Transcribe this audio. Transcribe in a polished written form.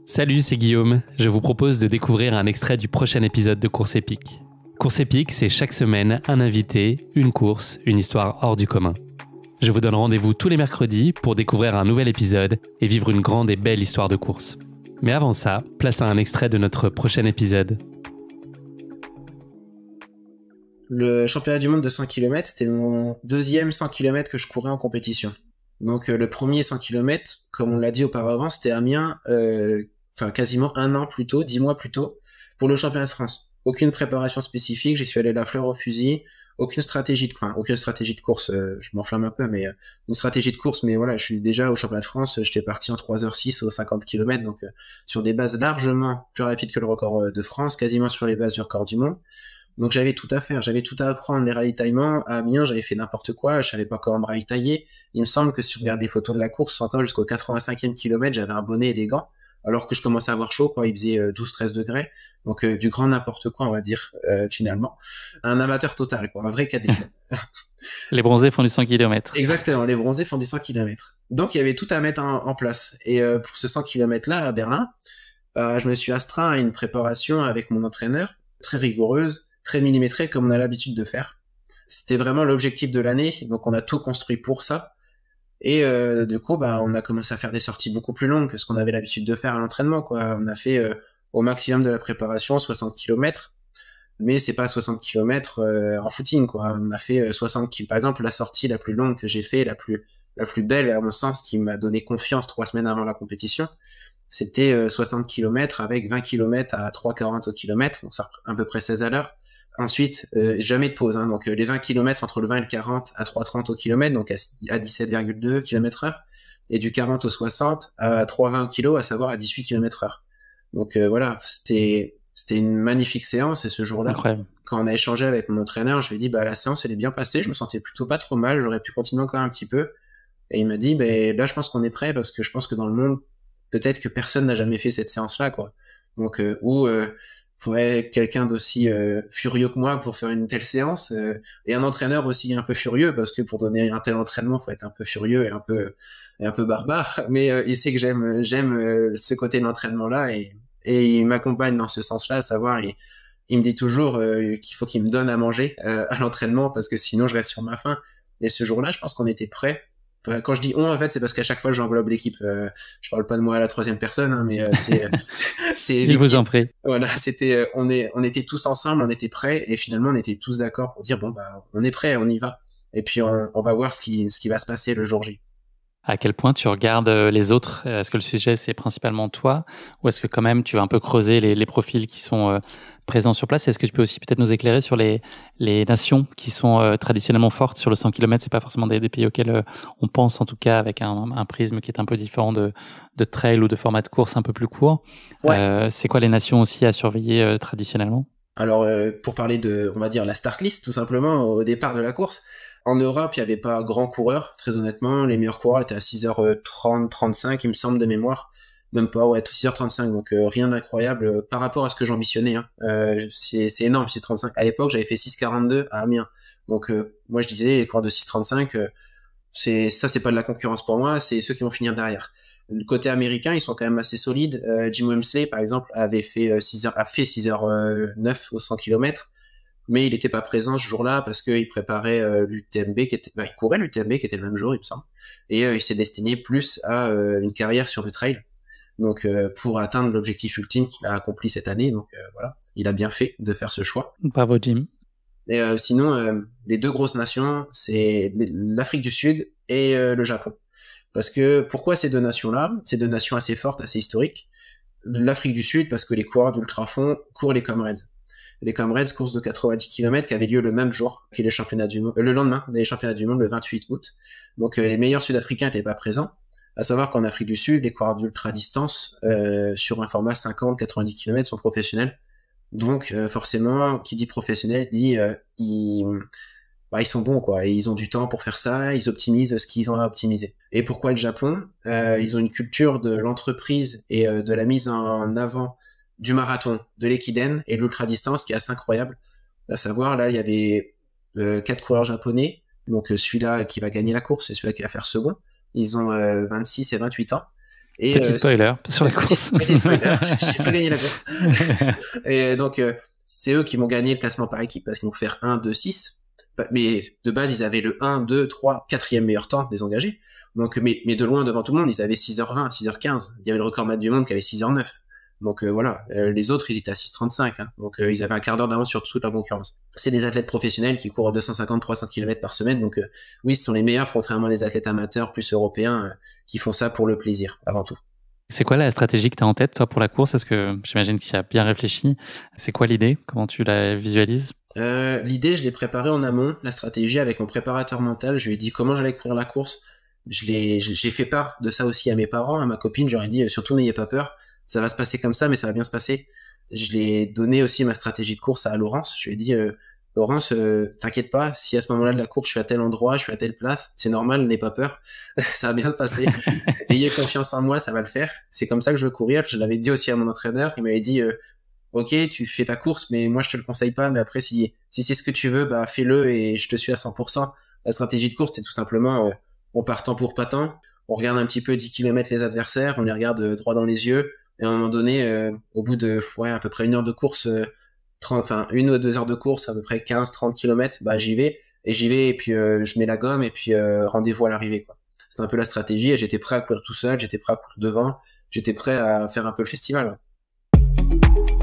Salut, c'est Guillaume. Je vous propose de découvrir un extrait du prochain épisode de Course épique. Course épique, c'est chaque semaine un invité, une course, une histoire hors du commun. Je vous donne rendez-vous tous les mercredis pour découvrir un nouvel épisode et vivre une grande et belle histoire de course. Mais avant ça, place à un extrait de notre prochain épisode. Le championnat du monde de 100 km, c'était mon deuxième 100 km que je courais en compétition. Donc le premier 100 km, comme on l'a dit auparavant, c'était Amiens, quasiment un an plus tôt, 10 mois plus tôt, pour le championnat de France. Aucune préparation spécifique, j'y suis allé la fleur au fusil, aucune stratégie de course, je m'enflamme un peu, mais une stratégie de course, mais voilà, je suis déjà au championnat de France, j'étais parti en 3h06 aux 50 km, donc sur des bases largement plus rapides que le record de France, quasiment sur les bases du record du monde. Donc j'avais tout à faire, j'avais tout à apprendre, les ravitaillements. À Amiens, j'avais fait n'importe quoi, je savais pas comment me ravitailler. Il me semble que si on regarde les photos de la course, encore jusqu'au 85e kilomètre, j'avais un bonnet et des gants, alors que je commençais à avoir chaud, quoi. Il faisait 12-13 degrés. Donc du grand n'importe quoi, on va dire, finalement. Un amateur total, quoi, un vrai cadet. Les bronzés font du 100 km. Exactement, les bronzés font du 100 km. Donc il y avait tout à mettre en place. Et pour ce 100 km-là, à Berlin, je me suis astreint à une préparation avec mon entraîneur, très rigoureuse, très millimétré comme on a l'habitude de faire. C'était vraiment l'objectif de l'année, donc on a tout construit pour ça. Et du coup, on a commencé à faire des sorties beaucoup plus longues que ce qu'on avait l'habitude de faire à l'entraînement, quoi. On a fait au maximum de la préparation 60 km, mais c'est pas 60 km en footing, quoi. On a fait 60 km. Par exemple, la sortie la plus longue que j'ai fait, la plus belle à mon sens, qui m'a donné confiance 3 semaines avant la compétition, c'était 60 km avec 20 km à 3,40 au kilomètre, donc ça à peu près 16 à l'heure. Ensuite, jamais de pause, hein, donc les 20 km entre le 20 et le 40 à 3,30 au kilomètre, donc à 17,2 km heure, et du 40 au 60 à 3,20 kg, à savoir à 18 km heure. Donc voilà, c'était une magnifique séance, et ce jour-là, Incroyable. Quand on a échangé avec mon entraîneur, je lui ai dit, la séance, elle est bien passée, je me sentais plutôt pas trop mal, j'aurais pu continuer encore un petit peu, et il m'a dit, là, je pense qu'on est prêt, parce que je pense que dans le monde, peut-être que personne n'a jamais fait cette séance-là, quoi. Donc, faudrait quelqu'un d'aussi furieux que moi pour faire une telle séance, et un entraîneur aussi un peu furieux, parce que pour donner un tel entraînement, faut être un peu furieux et un peu barbare. Mais il sait que j'aime ce côté de l'entraînement-là, et il m'accompagne dans ce sens-là, à savoir, il me dit toujours qu'il faut qu'il me donne à manger à l'entraînement, parce que sinon je reste sur ma faim. Et ce jour-là, je pense qu'on était prêts. Enfin, quand je dis on, en fait, c'est parce qu'à chaque fois, j'englobe l'équipe. Je parle pas de moi à la troisième personne, hein, mais c'est Il vous en prie. Voilà, c'était, on était tous ensemble, on était prêts, et finalement, on était tous d'accord pour dire on est prêts, on y va. Et puis, on va voir ce qui va se passer le jour J. À quel point tu regardes les autres? Est-ce que le sujet, c'est principalement toi? Ou est-ce que quand même, tu vas un peu creuser les profils qui sont présents sur place? Est-ce que tu peux aussi peut-être nous éclairer sur les nations qui sont traditionnellement fortes sur le 100 km? C'est pas forcément des pays auxquels on pense, en tout cas, avec un prisme qui est un peu différent de trail ou de format de course un peu plus court. Ouais. C'est quoi les nations aussi à surveiller traditionnellement? Alors, pour parler de, on va dire, la start list, tout simplement, au départ de la course, en Europe, il n'y avait pas grand coureur, très honnêtement. Les meilleurs coureurs étaient à 6h30, 35, il me semble, de mémoire. Même pas, ouais, 6h35, donc rien d'incroyable par rapport à ce que j'ambitionnais. Hein. C'est énorme, 6h35. À l'époque, j'avais fait 6h42 à Amiens. Donc, moi, je disais, les coureurs de 6h35, c'est pas de la concurrence pour moi, c'est ceux qui vont finir derrière. Le côté américain, ils sont quand même assez solides. Jim Wemsley, par exemple, a fait 6h09 au 100 km, mais il n'était pas présent ce jour-là parce qu'il préparait l'UTMB, il courait l'UTMB qui était le même jour, il me semble, et il s'est destiné plus à une carrière sur le trail. Donc pour atteindre l'objectif ultime qu'il a accompli cette année, donc voilà, il a bien fait de faire ce choix. Bravo, Jim. Et sinon, les deux grosses nations, c'est l'Afrique du Sud et le Japon. Parce que pourquoi ces deux nations-là? Ces deux nations assez fortes, assez historiques. L'Afrique du Sud, parce que les coureurs d'ultrafond courent les Comrades. Les Comrades, course de 90 km qui avait lieu le même jour que les championnats du monde, le lendemain des championnats du monde, le 28 août. Donc les meilleurs Sud-Africains n'étaient pas présents. À savoir qu'en Afrique du Sud, les coureurs d'ultra-distance sur un format 50-90 km sont professionnels. Donc forcément, qui dit professionnel dit ils sont bons, quoi, et ils ont du temps pour faire ça, ils optimisent ce qu'ils ont à optimiser. Et pourquoi le Japon? Ils ont une culture de l'entreprise et de la mise en avant du marathon, de l'équidène et de l'ultra-distance qui est assez incroyable. À savoir, là, il y avait 4 coureurs japonais, donc celui-là qui va gagner la course et celui-là qui va faire second. Ils ont 26 et 28 ans. Et Petit spoiler sur la course. Petit spoiler, j'ai pas gagné la course. Et donc c'est eux qui m'ont gagné le classement par équipe parce qu'ils m'ont fait 1, 2, 6. Mais de base, ils avaient le 1, 2, 3, 4e meilleur temps des engagés. Donc, mais de loin devant tout le monde, ils avaient 6h20, 6h15. Il y avait le recordman du monde qui avait 6h09. Donc voilà, les autres, ils étaient à 6h35. Hein. Donc ils avaient un quart d'heure d'avance sur toute la concurrence. C'est des athlètes professionnels qui courent 250-300 km par semaine. Donc oui, ce sont les meilleurs, contrairement à des athlètes amateurs plus européens qui font ça pour le plaisir, avant tout. C'est quoi la stratégie que tu as en tête, toi, pour la course? Est-ce que j'imagine que tu as bien réfléchi? C'est quoi l'idée? Comment tu la visualises? L'idée, je l'ai préparée en amont, la stratégie avec mon préparateur mental. Je lui ai dit comment j'allais courir la course. J'ai fait part de ça aussi à mes parents, à ma copine. J'aurais dit surtout n'ayez pas peur, ça va se passer comme ça, mais ça va bien se passer. Je l'ai donné aussi ma stratégie de course à Laurence. Je lui ai dit Laurence, t'inquiète pas, si à ce moment-là de la course je suis à tel endroit, je suis à telle place, c'est normal, n'aie pas peur, ça va bien se passer. Ayez confiance en moi, ça va le faire. C'est comme ça que je veux courir. Je l'avais dit aussi à mon entraîneur. Il m'avait dit ok, tu fais ta course, mais moi je te le conseille pas. Mais après, si c'est ce que tu veux, bah fais-le et je te suis à 100%. La stratégie de course, c'est tout simplement on part temps pour pas temps. On regarde un petit peu 10 km les adversaires, on les regarde droit dans les yeux. Et à un moment donné, au bout de à peu près 1 heure de course, 1 ou 2 heures de course, à peu près 15-30 km, bah j'y vais. Et puis je mets la gomme et puis rendez-vous à l'arrivée, quoi. C'était un peu la stratégie et j'étais prêt à courir tout seul, j'étais prêt à courir devant, j'étais prêt à faire un peu le festival. Ouais.